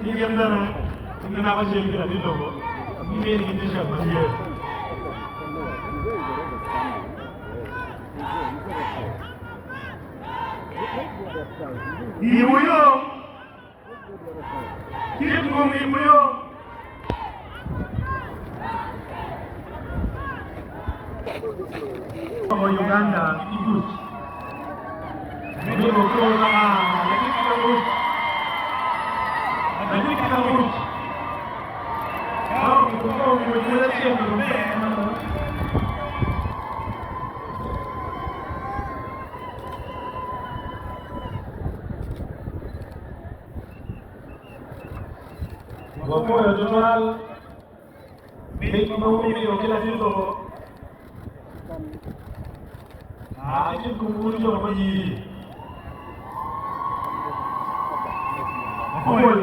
Uganda, Uganda was in the little. He made it in the year. Imuyo, keep moving, Imuyo. For Uganda, it's good. We will go around. I think it's good. How to go with the same. Wapoyo total, make maumi okela tito. Aje kumuri yo maji. Wapoyo